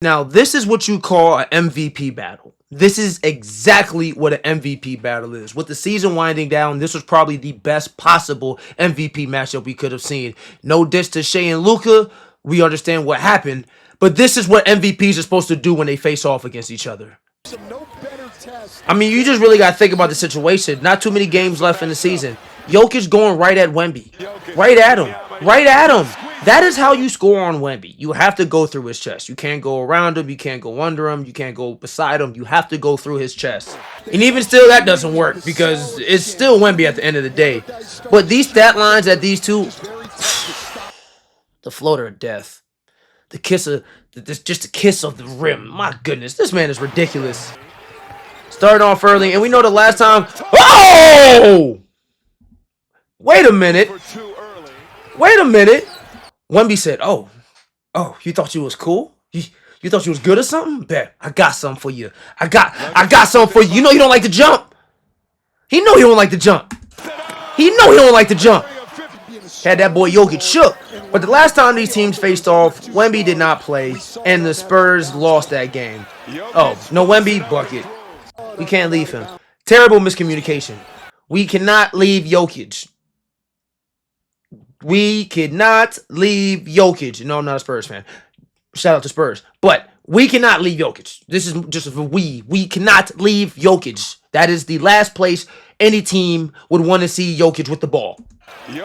Now, this is what you call an MVP battle. This is exactly what an MVP battle is. With the season winding down, this was probably the best possible MVP matchup we could have seen. No diss to Shea and Luka. We understand what happened. But this is what MVPs are supposed to do when they face off against each other. I mean, you just really got to think about the situation. Not too many games left in the season. Jokic going right at Wemby. Right at him. Right at him. That is how you score on Wemby. You have to go through his chest. You can't go around him. You can't go under him. You can't go beside him. You have to go through his chest. And even still, that doesn't work because it's still Wemby at the end of the day. But these stat lines at these two, the floater of death. The kiss of, just a kiss of the rim. My goodness, this man is ridiculous. Starting off early, and we know the last time. Oh! Wait a minute. Wait a minute. Wemby said, oh, you thought you was cool? You thought you was good or something? Bet, I got something for you. I got something for you. You know you don't like to jump. He know he don't like to jump. He know he don't like to jump. Had that boy Jokic shook. But the last time these teams faced off, Wemby did not play, and the Spurs lost that game. Oh, no Wemby, bucket. We can't leave him. Terrible miscommunication. We cannot leave Jokic. We cannot leave Jokic. No, I'm not a Spurs fan. Shout out to Spurs. But we cannot leave Jokic. This is just for we. We cannot leave Jokic. That is the last place any team would want to see Jokic with the ball. The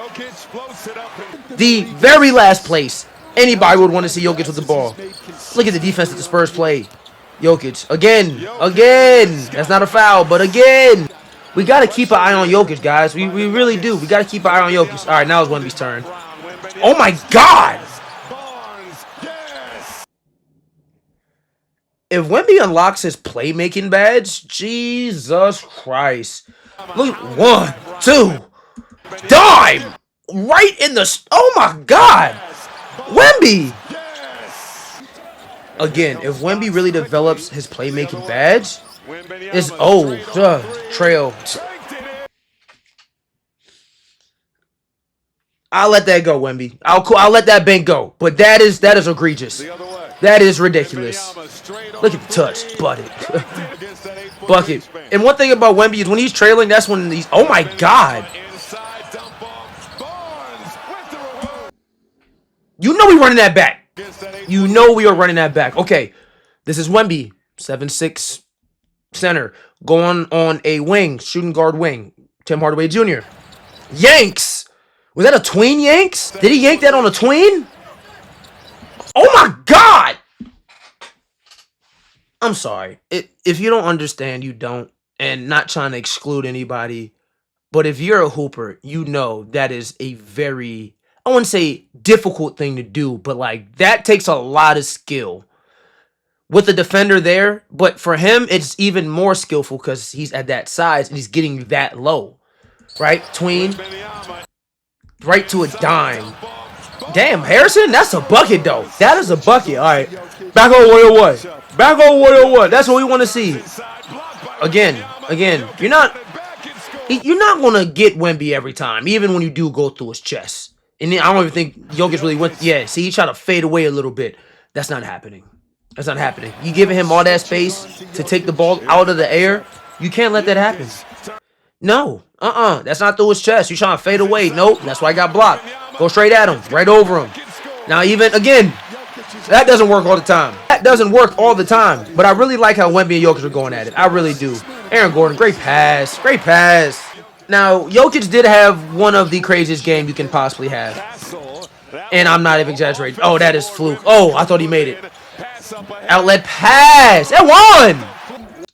very last place anybody would want to see Jokic with the ball. Look at the defense that the Spurs play. Jokic. Again. That's not a foul, but again. We got to keep an eye on Jokic, guys. We really do. We got to keep an eye on Jokic. All right, now it's Wemby's turn. Oh, my God. If Wemby unlocks his playmaking badge, Jesus Christ. Look, 1, 2. Dime. Right in the... Oh, my God. Wemby. Again, if Wemby really develops his playmaking badge... It's trail. I'll let that go, Wemby. I'll let that bank go. But that is egregious. That is ridiculous. Look at the touch, bucket. And one thing about Wemby is when he's trailing, that's when he's. Oh my God. You know we running that back. You know we are running that back. Okay, this is Wemby, 7'6". Center going on a wing, shooting guard wing. Tim Hardaway Jr. Yanks. Was that a tween yanks? Did he yank that on a tween? Oh my God. I'm sorry. If you don't understand, you don't. And not trying to exclude anybody. But if you're a hooper, you know that is a very, I wouldn't say difficult thing to do, but like that takes a lot of skill. With the defender there, but for him, it's even more skillful because he's at that size and he's getting that low. Right? Tween. Right to a dime. Damn, Harrison, that's a bucket, though. That is a bucket. All right. Back on 101. Back on 101. That's what we want to see. Again. You're not going to get Wemby every time, even when you do go through his chest. And I don't even think Jokic really went. Yeah, see, he tried to fade away a little bit. That's not happening. That's not happening. You giving him all that space to take the ball out of the air. You can't let that happen. No. That's not through his chest. You trying to fade away. Nope. That's why I got blocked. Go straight at him. Right over him. Now, even, again, that doesn't work all the time. That doesn't work all the time. But I really like how Wemby and Jokic are going at it. I really do. Aaron Gordon, great pass. Great pass. Now, Jokic did have one of the craziest games you can possibly have. And I'm not even exaggerating. Oh, that is fluke. Oh, I thought he made it. Outlet pass. That won.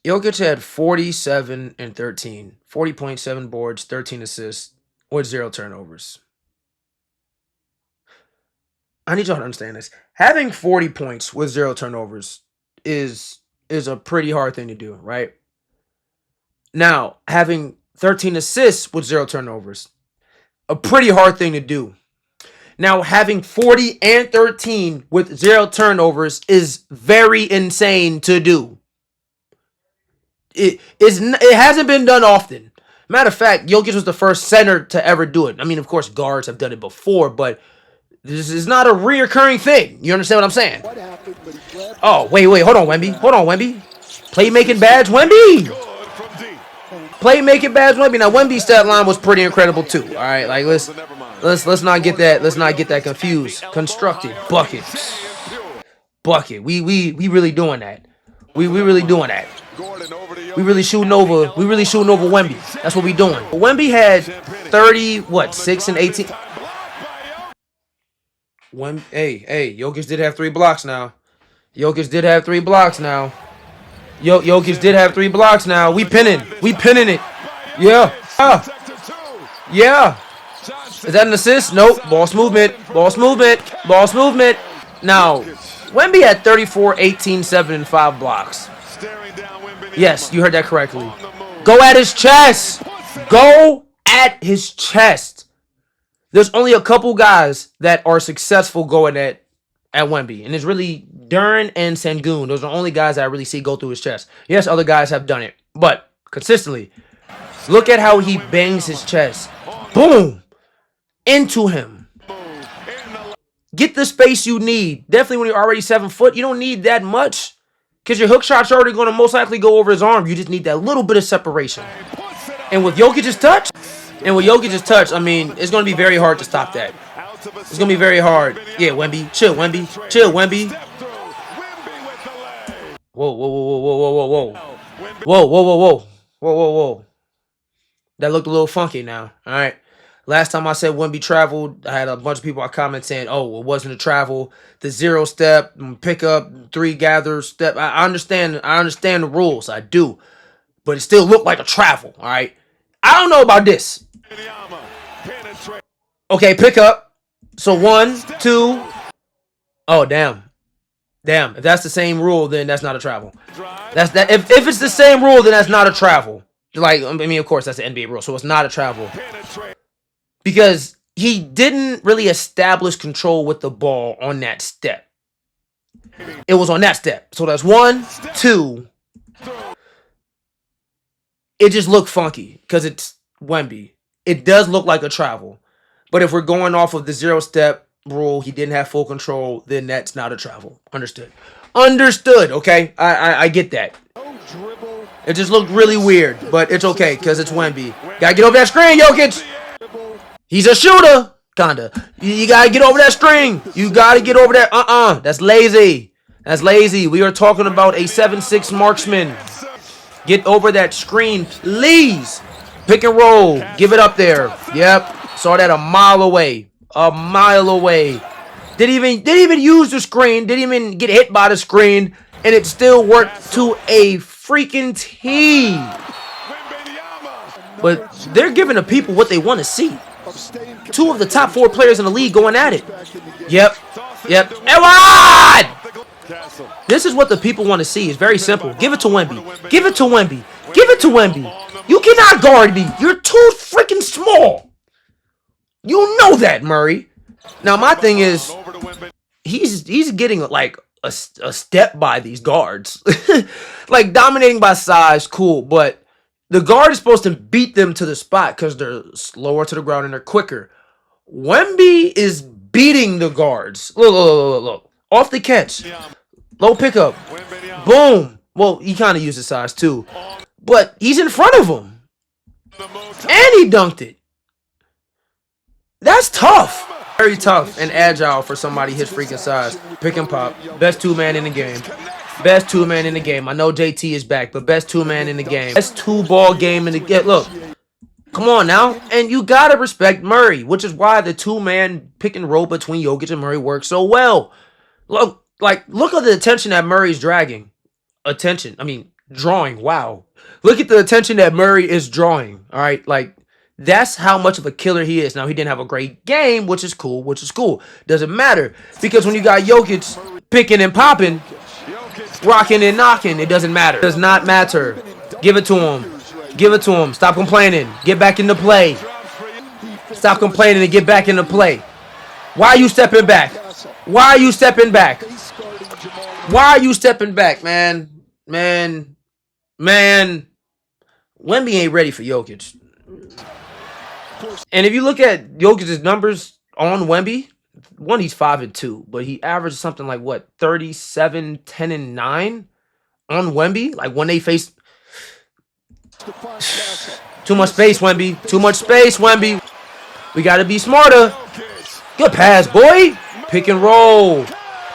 Jokic had 47 and 13. 40.7 boards, 13 assists, with 0 turnovers. I need y'all to understand this. Having 40 points with 0 turnovers is a pretty hard thing to do, right? Now, having 13 assists with 0 turnovers, a pretty hard thing to do. Now, having 40 and 13 with 0 turnovers is very insane to do. It hasn't been done often. Matter of fact, Jokic was the first center to ever do it. I mean, of course, guards have done it before, but This is not a reoccurring thing. You understand what I'm saying? Oh, wait. Hold on, Wemby. Playmaking badge, Wemby. Playmaking badge, Wemby. Now, Wemby's stat line was pretty incredible too. All right, like let's not get that. Let's not get that confused. Constructed bucket. We really doing that. We really doing that. We really shooting over. Wemby. That's what we doing. Wemby had 30, 6 and 18. Hey, Jokic did have 3 blocks now. Jokic did have 3 blocks now. We pinning it. Yeah. Is that an assist? Nope. Boss movement. Now, Wemby had 34, 18, 7, and 5 blocks. Yes, you heard that correctly. Go at his chest. There's only a couple guys that are successful going at Wemby, and it's really Duren and Sengun. Those are the only guys that I really see go through his chest. Yes, other guys have done it, but consistently. Look at how he bangs his chest. Boom! Into him. Get the space you need. Definitely when you're already 7 foot, you don't need that much. Because your hook shot's already going to most likely go over his arm. You just need that little bit of separation. And with Jokic's touch, I mean, it's going to be very hard to stop that. It's going to be very hard. Yeah, Wemby. Chill, Wemby. Whoa. That looked a little funky now. All right. Last time I said Wemby traveled, I had a bunch of people on comment saying, oh, it wasn't a travel. The 0 step, pick up, 3 gather step. I understand the rules. I do. But it still looked like a travel. All right. I don't know about this. Okay, pick up. So 1, 2. Oh, damn. If that's the same rule, then that's not a travel. That's that. If it's the same rule, then that's not a travel. Like, I mean, of course, that's the NBA rule, so it's not a travel. Because he didn't really establish control with the ball on that step. It was on that step. So that's 1, 2. It just looked funky because it's Wemby. It does look like a travel. But if we're going off of the 0 step rule, he didn't have full control, then that's not a travel. Understood, okay? I get that. It just looked really weird, but it's okay because it's Wemby. Gotta get over that screen, Jokic. He's a shooter, kinda. You gotta get over that screen. You gotta get over that. That's lazy. We are talking about a 7'6" marksman. Get over that screen, please. Pick and roll. Give it up there. Yep. Saw that a mile away. Didn't even use the screen. Didn't even get hit by the screen. And it still worked to a freaking T. But they're giving the people what they want to see. 2 of the top 4 players in the league going at it. Yep. Ewan! This is what the people want to see. It's very simple. Give it to Wemby. You cannot guard me. You're too freaking small. You know that, Murray. Now, my thing is, he's getting like a step by these guards. Like, dominating by size, cool. But the guard is supposed to beat them to the spot because they're slower to the ground and they're quicker. Wemby is beating the guards. Look. Off the catch. Low pickup. Boom. Well, he kind of used his size too. But he's in front of him. And he dunked it. That's tough. Very tough and agile for somebody his freaking size. Pick and pop. Best 2-man in the game. I know JT is back, but best 2-man in the game. Best 2-ball game in the game. Look. Come on now. And you got to respect Murray, which is why the 2-man pick and roll between Jokic and Murray works so well. Look at the attention that Murray's dragging. Drawing. Wow. Look at the attention that Murray is drawing. All right. Like, that's how much of a killer he is. Now, he didn't have a great game, which is cool. Doesn't matter. Because when you got Jokic picking and popping, rocking and knocking, it doesn't matter. It does not matter. Give it to him. Stop complaining. Get back into play. Stop complaining and get back into play. Why are you stepping back? Man. Wemby ain't ready for Jokic. And if you look at Jokic's numbers on Wemby, one, he's 5-2, but he averaged something like what, 37, 10, and 9 on Wemby. Like when they face too much space, Wemby. Too much space, Wemby. We gotta be smarter. Good pass, boy. Pick and roll.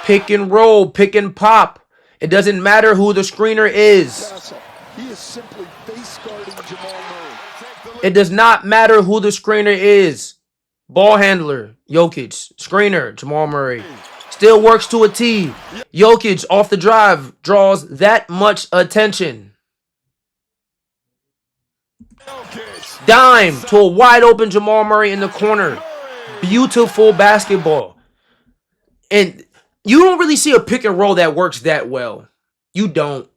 Pick and roll. Pick and pop. It doesn't matter who the screener is. It does not matter who the screener is. Ball handler, Jokic. Screener, Jamal Murray. Still works to a T. Jokic off the drive draws that much attention. Dime to a wide open Jamal Murray in the corner. Beautiful basketball. And you don't really see a pick and roll that works that well. You don't.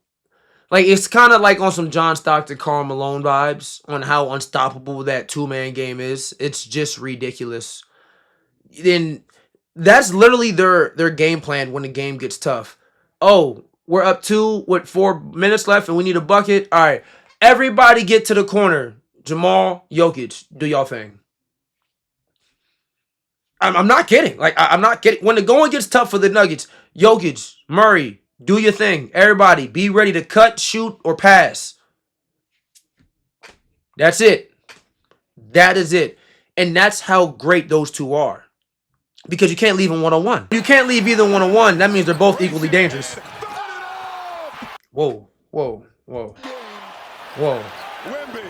Like, it's kind of like on some John Stockton, Karl Malone vibes on how unstoppable that two-man game is. It's just ridiculous. And that's literally their game plan when the game gets tough. Oh, we're up 2 with 4 minutes left and we need a bucket. All right, everybody get to the corner. Jamal, Jokic, do y'all thing. I'm not kidding. Like, I'm not kidding. When the going gets tough for the Nuggets, Jokic, Murray, do your thing. Everybody, be ready to cut, shoot, or pass. That's it. That is it. And that's how great those two are. Because you can't leave them one-on-one. You can't leave either one-on-one. That means they're both equally dangerous. Whoa, whoa, whoa, whoa.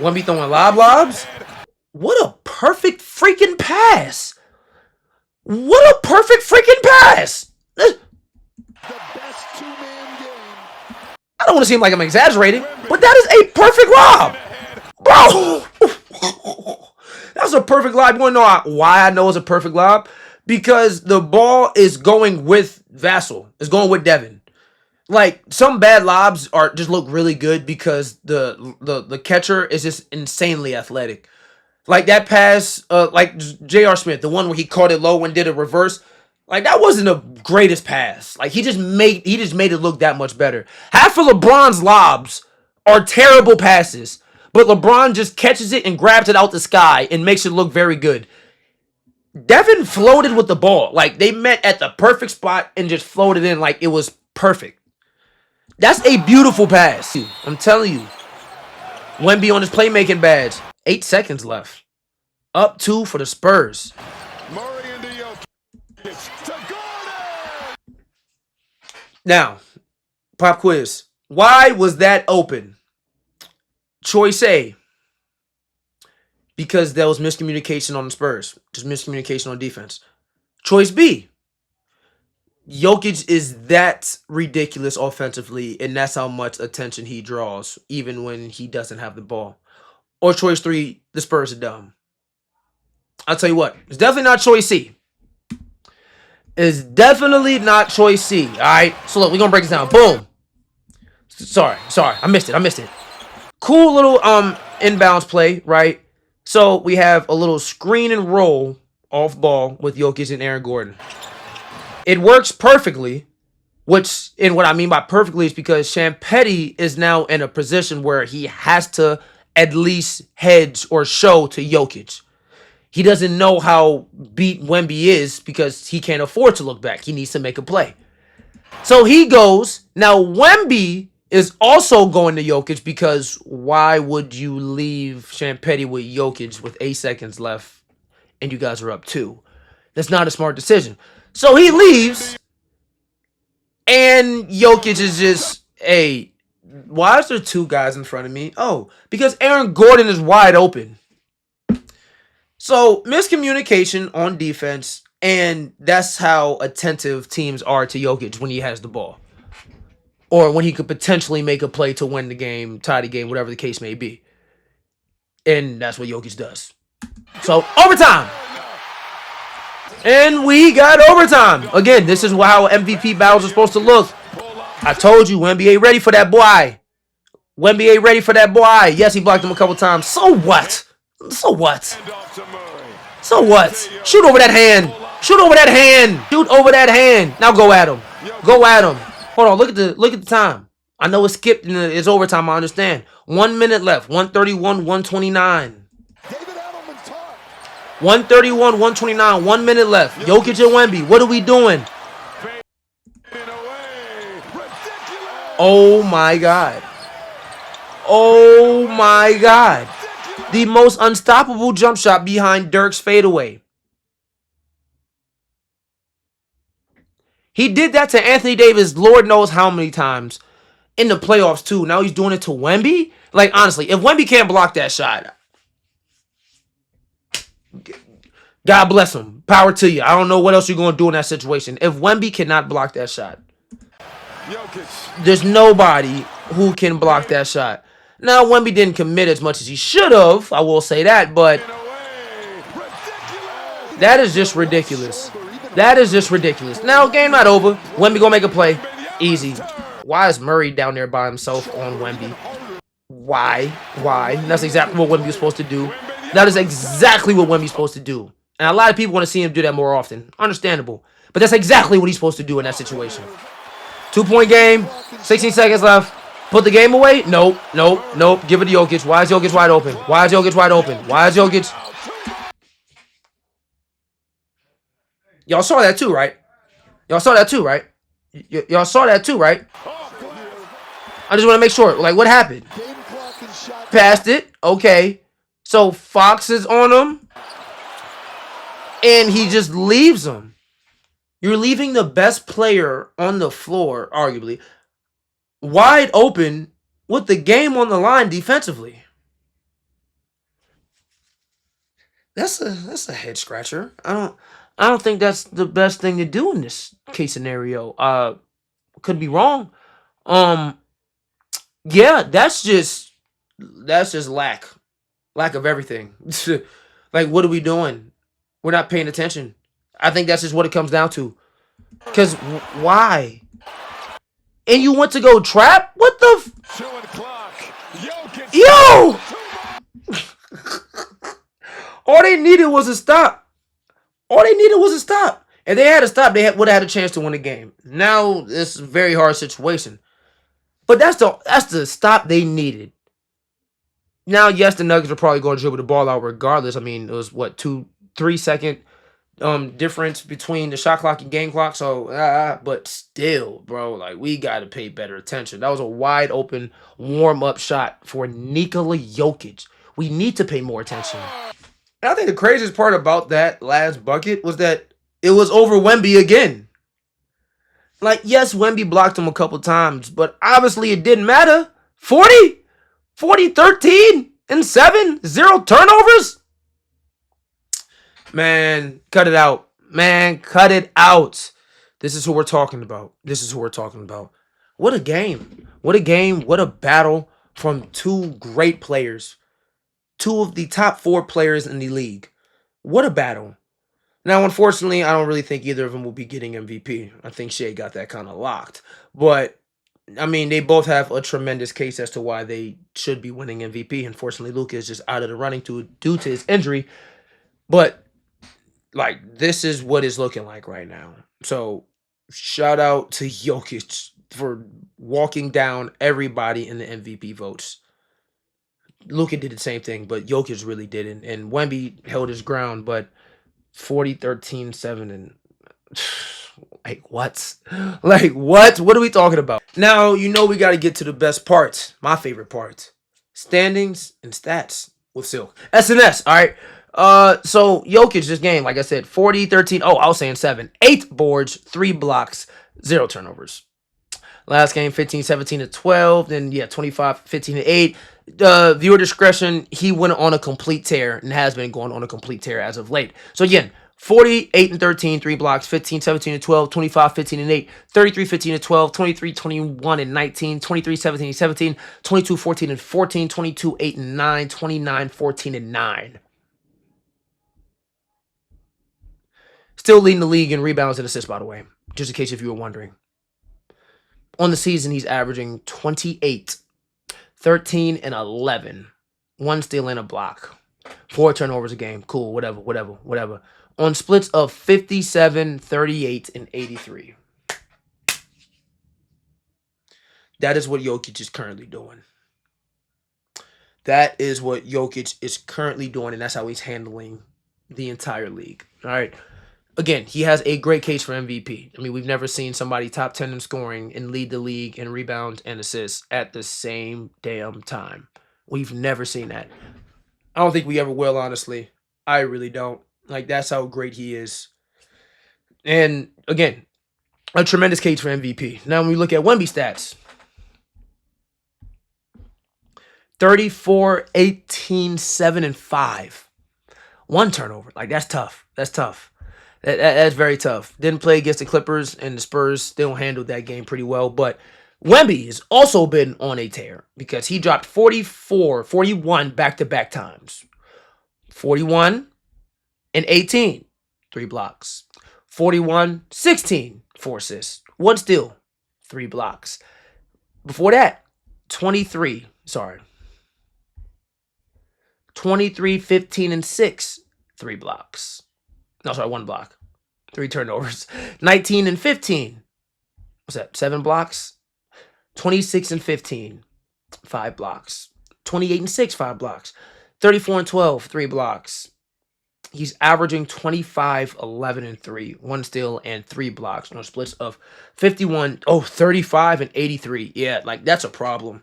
Wemby throwing lobs? What a perfect freaking pass. What a perfect freaking pass. I don't want to seem like I'm exaggerating, but that is a perfect lob. Bro. That's a perfect lob. You want to know why I know it's a perfect lob? Because the ball is going with Vassell. It's going with Devin. Like, some bad lobs just look really good because the catcher is just insanely athletic. Like that pass, like J.R. Smith, the one where he caught it low and did a reverse. Like, that wasn't the greatest pass. Like, he just made it look that much better. Half of LeBron's lobs are terrible passes, but LeBron just catches it and grabs it out the sky and makes it look very good. Devin floated with the ball. Like, they met at the perfect spot and just floated in like it was perfect. That's a beautiful pass. I'm telling you. Wemby on his playmaking badge. 8 seconds left. Up 2 for the Spurs. Now, pop quiz. Why was that open? Choice A. Because there was miscommunication on the Spurs. Just miscommunication on defense. Choice B. Jokic is that ridiculous offensively, and that's how much attention he draws, even when he doesn't have the ball. Or choice 3, the Spurs are dumb. I'll tell you what, it's definitely not choice C. It's definitely not choice C. All right, so look, we're gonna break this down. Boom. Sorry, I missed it. Cool little inbounds play, right? So we have a little screen and roll off ball with Jokic and Aaron Gordon. It works perfectly, and what I mean by perfectly is because Champetti is now in a position where he has to at least hedge or show to Jokic. He doesn't know how beat Wemby is because he can't afford to look back. He needs to make a play. So he goes. Now Wemby is also going to Jokic because why would you leave Champetti with Jokic with 8 seconds left and you guys are up 2? That's not a smart decision. So he leaves, and Jokic is just, hey, why is there 2 guys in front of me? Oh, because Aaron Gordon is wide open. So miscommunication on defense, and that's how attentive teams are to Jokic when he has the ball. Or when he could potentially make a play to win the game, tie the game, whatever the case may be. And that's what Jokic does. So, overtime. And we got overtime. Again, this is how MVP battles are supposed to look. I told you, Wemby ain't ready for that boy. Wemby ain't ready for that boy. Yes, he blocked him a couple times. So what? So what? So what? Shoot over that hand. Shoot over that hand. Shoot over that hand. Now go at him. Go at him. Hold on. Look at the time. I know it's skipped and it's overtime. I understand. 1 minute left. 131, 129. 131, 129, 1 minute left. Jokic and Wemby, what are we doing? Oh my God. Oh my God. The most unstoppable jump shot behind Dirk's fadeaway. He did that to Anthony Davis, Lord knows how many times. In the playoffs, too. Now he's doing it to Wemby? Like, honestly, if Wemby can't block that shot, God bless him. Power to you. I don't know what else you're going to do in that situation. If Wemby cannot block that shot, there's nobody who can block that shot. Now, Wemby didn't commit as much as he should have. I will say that, but that is just ridiculous. That is just ridiculous. Now, game not over. Wemby gonna make a play. Easy. Why is Murray down there by himself on Wemby? Why? Why? That's exactly what Wemby was supposed to do. That is exactly what Wemby's supposed to do. And a lot of people want to see him do that more often. Understandable. But that's exactly what he's supposed to do in that situation. 2-point game. 16 seconds left. Put the game away? Nope. Nope. Nope. Give it to Jokic. Why is Jokic wide open? Why is Jokic wide open? Why is Jokic... Y'all saw that too, right? Y'all saw that too, right? Y'all saw that too, right? I just want to make sure. Like, what happened? Passed it. Okay. So, Fox is on him. And he just leaves him. You're leaving the best player on the floor, arguably, wide open with the game on the line defensively. That's a head scratcher. I don't think that's the best thing to do in this case scenario. Could be wrong. Yeah, that's just lack of everything. Like, what are we doing? We're not paying attention. I think that's just what it comes down to. Cause why? And you went to go trap? What the? Yo! All they needed was a stop. All they needed was a stop. If they had a stop, they would have had a chance to win the game. Now it's a very hard situation. But that's the stop they needed. Now, yes, the Nuggets are probably going to dribble the ball out regardless. I mean, it was what 2-3 second difference between the shot clock and game clock. So, but still, bro, like we got to pay better attention. That was a wide open warm up shot for Nikola Jokic. We need to pay more attention. And I think the craziest part about that last bucket was that it was over Wemby again. Like, yes, Wemby blocked him a couple times, but obviously it didn't matter. 40, 13, and 7, 0 turnovers. Man, cut it out. Man, cut it out. This is who we're talking about. This is who we're talking about. What a game. What a game. What a battle from two great players. Two of the top 4 players in the league. What a battle. Now, unfortunately, I don't really think either of them will be getting MVP. I think Shea got that kind of locked. But, I mean, they both have a tremendous case as to why they should be winning MVP. Unfortunately, Luka is just out of the running due to his injury. But, like, this is what it's looking like right now. So, shout out to Jokic for walking down everybody in the MVP votes. Luka did the same thing, but Jokic really didn't. And Wemby held his ground, but 40, 13, 7, and like what? Like what? What are we talking about? Now, you know we got to get to the best part. My favorite part. Standings and stats with Silk. SNS, all right? So Jokic this game, like I said, 40, 13. Oh, I was saying 7. 8 boards, 3 blocks, 0 turnovers. Last game, 15, 17 to 12. Then, yeah, 25, 15 to 8. Viewer discretion, he went on a complete tear and has been going on a complete tear as of late. So, again, 40, 8 and 13, 3 blocks, 15, 17 and 12, 25, 15 and 8, 33, 15 and 12, 23, 21 and 19, 23, 17 and 17, 22, 14 and 14, 22, 8 and 9, 29, 14 and 9. Still leading the league in rebounds and assists, by the way, just in case if you were wondering. On the season, he's averaging 28, 13, and 11. 1 steal and a block. 4 turnovers a game. Cool, whatever. On splits of 57, 38, and 83. That is what Jokic is currently doing. That is what Jokic is currently doing, and that's how he's handling the entire league. All right. Again, he has a great case for MVP. I mean, we've never seen somebody top 10 in scoring and lead the league in rebounds and assists at the same damn time. We've never seen that. I don't think we ever will, honestly. I really don't. Like, that's how great he is. And again, a tremendous case for MVP. Now, when we look at Wemby stats, 34, 18, 7, and 5. One turnover. Like, that's tough. That's tough. That's very tough. Didn't play against the Clippers, and the Spurs still handled that game pretty well. But Wemby has also been on a tear because he dropped 44, 41 back-to-back times. 41 and 18, 3 blocks. 41, 16, 4 assists. 1 steal, 3 blocks. Before that, 23, 15, and 6, 3 blocks. No, sorry, 1 block. 3 turnovers. 19 and 15. What's that? 7 blocks. 26 and 15. 5 blocks. 28 and 6, 5 blocks. 34 and 12, 3 blocks. He's averaging 25, 11, and 3. 1 steal and 3 blocks. No splits of 51, 35, and 83. Yeah, like that's a problem.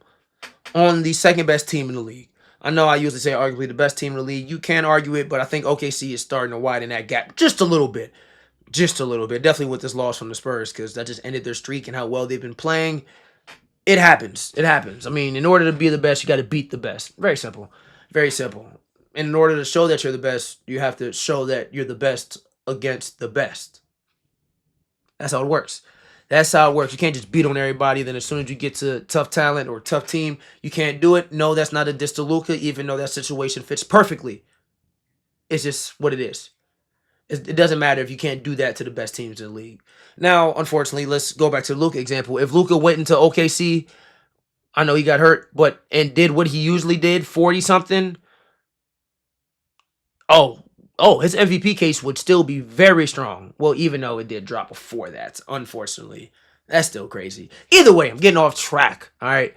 On the second best team in the league. I know I usually say arguably the best team in the league. You can argue it, but I think OKC is starting to widen that gap just a little bit. Just a little bit. Definitely with this loss from the Spurs because that just ended their streak and how well they've been playing. It happens. It happens. I mean, in order to be the best, you got to beat the best. Very simple. Very simple. And in order to show that you're the best, you have to show that you're the best against the best. That's how it works. That's how it works. You can't just beat on everybody. Then as soon as you get to tough talent or tough team, you can't do it. No, that's not a diss to Luka, even though that situation fits perfectly. It's just what it is. It doesn't matter if you can't do that to the best teams in the league. Now, unfortunately, let's go back to the Luka example. If Luka went into OKC, I know he got hurt, and did what he usually did, 40 something. His MVP case would still be very strong. Well, even though it did drop before that, unfortunately. That's still crazy. Either way, I'm getting off track. All right.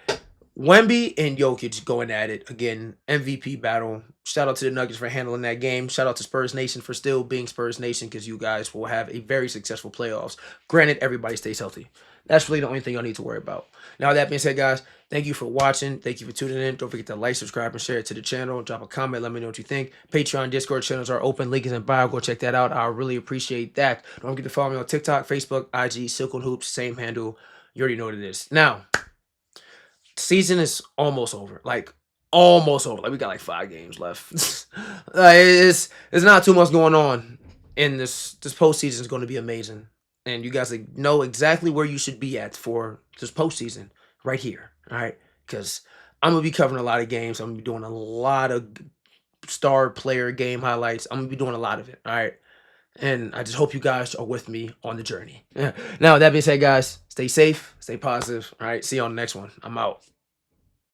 Wemby and Jokic going at it again. MVP battle. Shout out to the Nuggets for handling that game. Shout out to Spurs Nation for still being Spurs Nation because you guys will have a very successful playoffs. Granted, everybody stays healthy. That's really the only thing y'all need to worry about. Now, that being said, guys, thank you for watching. Thank you for tuning in. Don't forget to like, subscribe, and share it to the channel. Drop a comment. Let me know what you think. Patreon, Discord channels are open. Link is in bio. Go check that out. I really appreciate that. Don't forget to follow me on TikTok, Facebook, IG, Silkhoops, same handle. You already know what it is. Now, season is almost over. Like, almost over. Like, we got like 5 games left. It's not too much going on. And this postseason is going to be amazing. And you guys know exactly where you should be at for this postseason right here. All right. Because I'm going to be covering a lot of games. I'm going to be doing a lot of star player game highlights. I'm going to be doing a lot of it. All right. And I just hope you guys are with me on the journey. Now, that being said, guys, stay safe, stay positive. All right. See you on the next one. I'm out.